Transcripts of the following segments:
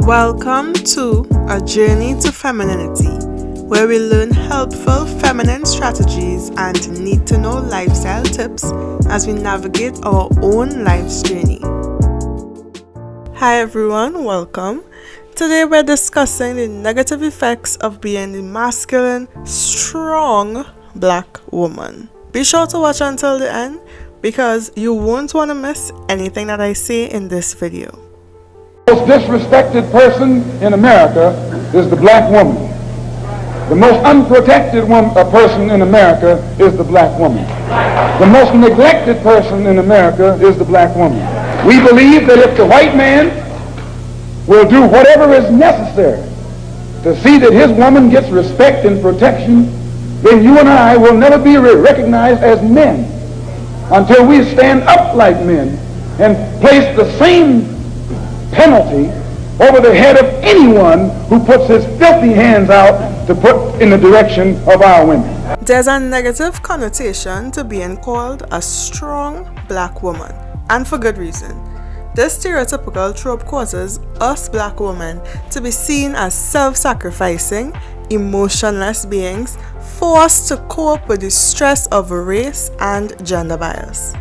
Welcome to A Journey to Femininity, where we learn helpful feminine strategies and need-to-know lifestyle tips as we navigate our own life's journey. Hi everyone, welcome. Today we're discussing the negative effects of being the masculine, strong black woman. Be sure to watch until the end because you won't want to miss anything that I say in this video. The most disrespected person in America is the black woman. The most unprotected person in America is the black woman. The most neglected person in America is the black woman. We believe that if the white man will do whatever is necessary to see that his woman gets respect and protection, then you and I will never be recognized as men until we stand up like men and place the same penalty over the head of anyone who puts his filthy hands out to put in the direction of our women. There's a negative connotation to being called a strong black woman, and for good reason. This stereotypical trope causes us black women to be seen as self-sacrificing, emotionless beings forced to cope with the stress of race and gender bias.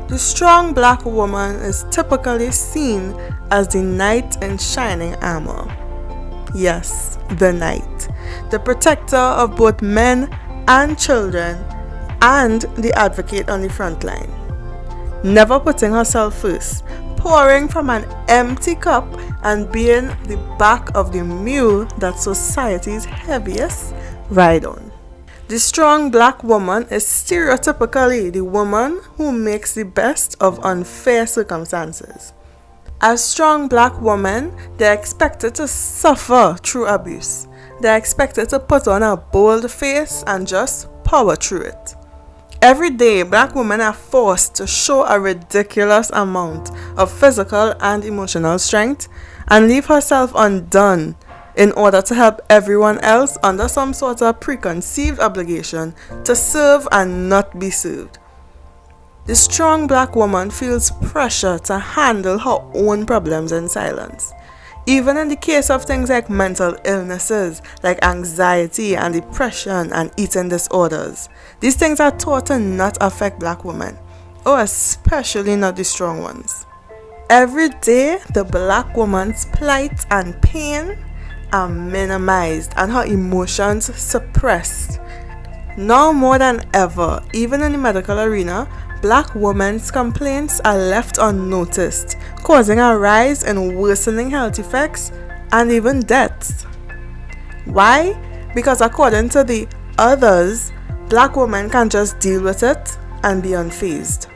The strong black woman is typically seen as the knight in shining armor. Yes, the knight. The protector of both men and children and the advocate on the front line. Never putting herself first, pouring from an empty cup and being the back of the mule that society's heaviest ride on. The strong black woman is stereotypically the woman who makes the best of unfair circumstances. As strong black women, they're expected to suffer through abuse. They're expected to put on a bold face and just power through it. Every day, black women are forced to show a ridiculous amount of physical and emotional strength and leave herself undone in order to help everyone else under some sort of preconceived obligation to serve and not be served. The strong black woman feels pressure to handle her own problems in silence. Even in the case of things like mental illnesses, like anxiety and depression and eating disorders, these things are taught to not affect black women, or especially not the strong ones. Every day, the black woman's plight and pain are minimized and her emotions suppressed. Now more than ever, even in the medical arena, black women's complaints are left unnoticed, causing a rise in worsening health effects and even deaths. Why? Because according to the others, black women can just deal with it and be unfazed.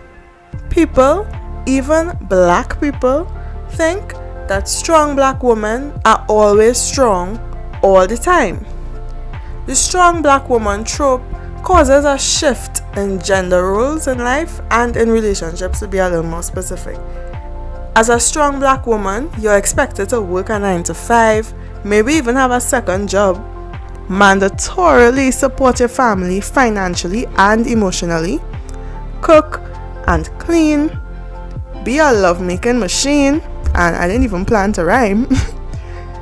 People, even black people, think that strong black women are always strong all the time. The strong black woman trope causes a shift in gender roles in life and in relationships, to be a little more specific. As a strong black woman, you're expected to work a 9 to 5, maybe even have a second job, mandatorily support your family financially and emotionally, cook and clean, be a lovemaking machine, and I didn't even plan to rhyme,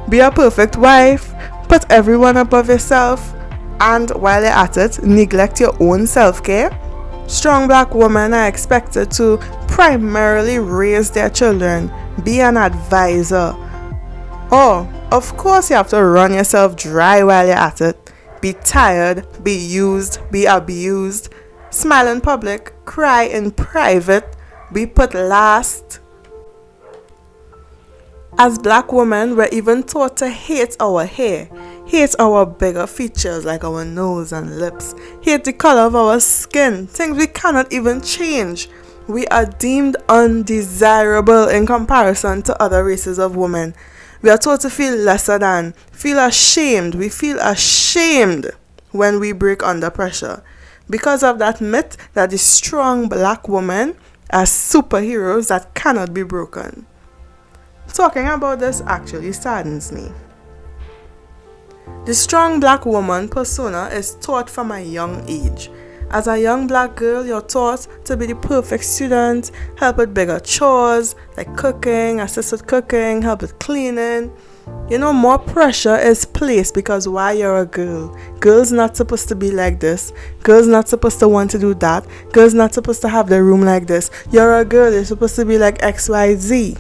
be a perfect wife, put everyone above yourself, and while you're at it, neglect your own self-care. Strong black women are expected to primarily raise their children, be an advisor. Oh, of course you have to run yourself dry while you're at it. Be tired, be used, be abused, smile in public, cry in private, be put last. As black women, we're even taught to hate our hair, hate our bigger features like our nose and lips, hate the color of our skin, things we cannot even change. We are deemed undesirable in comparison to other races of women. We are taught to feel lesser than, feel ashamed. We feel ashamed when we break under pressure because of that myth that the strong black women are superheroes that cannot be broken. Talking about this actually saddens me. The strong black woman persona is taught from a young age. As a young black girl, you're taught to be the perfect student, help with bigger chores like cooking, assist with cooking, help with cleaning. You know, more pressure is placed because why? You're a girl. Girls not supposed to be like this. Girls not supposed to want to do that. Girls not supposed to have their room like this. You're a girl. You're supposed to be like XYZ.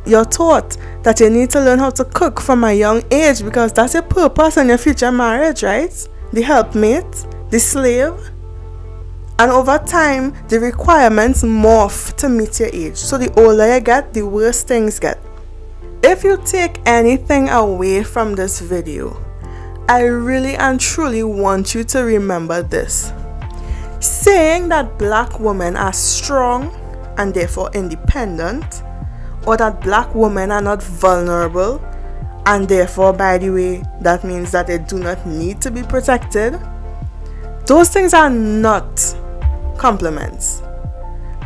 You're taught that you need to learn how to cook from a young age because that's your purpose in your future marriage, right? The helpmate, the slave. And over time, the requirements morph to meet your age. So the older you get, the worse things get. If you take anything away from this video, I really and truly want you to remember this. Saying that black women are strong and therefore independent, or that black women are not vulnerable and therefore, by the way, that means that they do not need to be protected, those things are not compliments.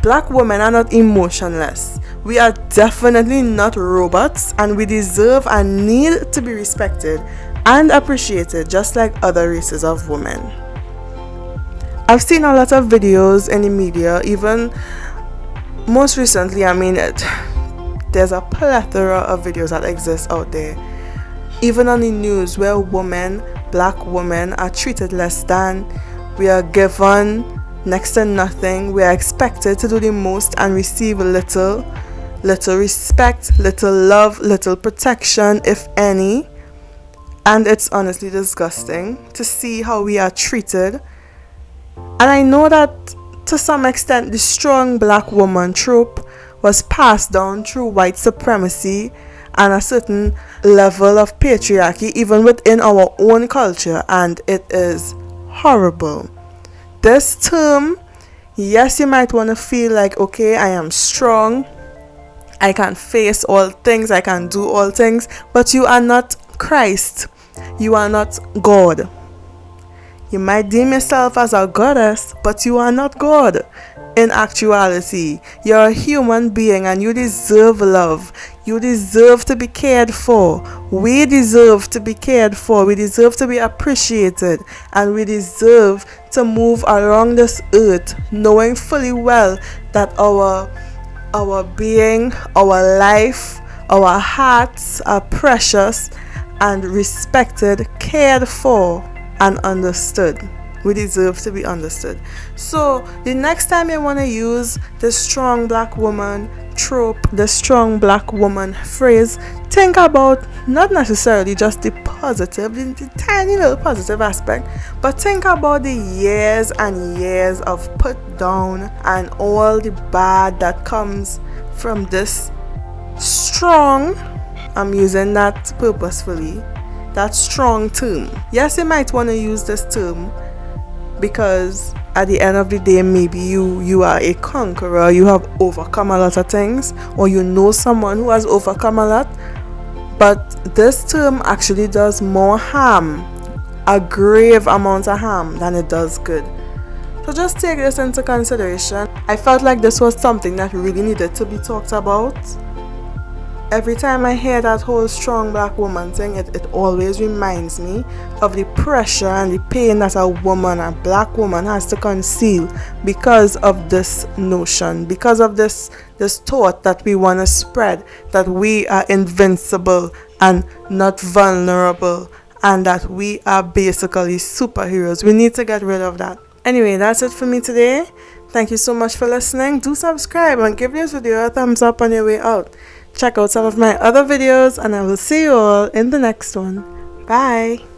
Black women are not emotionless. We are definitely not robots, and we deserve and need to be respected and appreciated just like other races of women. I've seen a lot of videos in the media, even most recently, there's a plethora of videos that exist out there, even on the news, where black women are treated less than. We are given next to nothing. We are expected to do the most and receive little respect, little love, little protection, if any. And it's honestly disgusting to see how we are treated. And I know that to some extent the strong black woman trope was passed down through white supremacy and a certain level of patriarchy even within our own culture, and it is horrible. This term, yes, you might want to feel like, okay, I am strong, I can face all things, I can do all things, but you are not Christ. You are not God. You might deem yourself as a goddess, but you are not God. In actuality, you're a human being and you deserve love. You deserve to be cared for. We deserve to be cared for. We deserve to be appreciated. And we deserve to move around this earth knowing fully well that our being, our life, our hearts are precious and respected, cared for, and understood. We deserve to be understood. So the next time you want to use the strong black woman trope, the strong black woman phrase, think about not necessarily just the positive, the tiny little positive aspect, but think about the years and years of put down and all the bad that comes from this strong, I'm using that purposefully, that strong term. Yes, you might want to use this term because at the end of the day, maybe you are a conqueror, you have overcome a lot of things, or you know someone who has overcome a lot. But this term actually does more harm, a grave amount of harm, than it does good. So just take this into consideration. I felt like this was something that really needed to be talked about. Every time I hear that whole strong black woman thing, it always reminds me of the pressure and the pain that a black woman has to conceal because of this notion, because of this thought that we want to spread, that we are invincible and not vulnerable, and that we are basically superheroes. We need to get rid of that. Anyway, that's it for me today. Thank you so much for listening. Do subscribe and give this video a thumbs up on your way out. Check out some of my other videos, and I will see you all in the next one. Bye.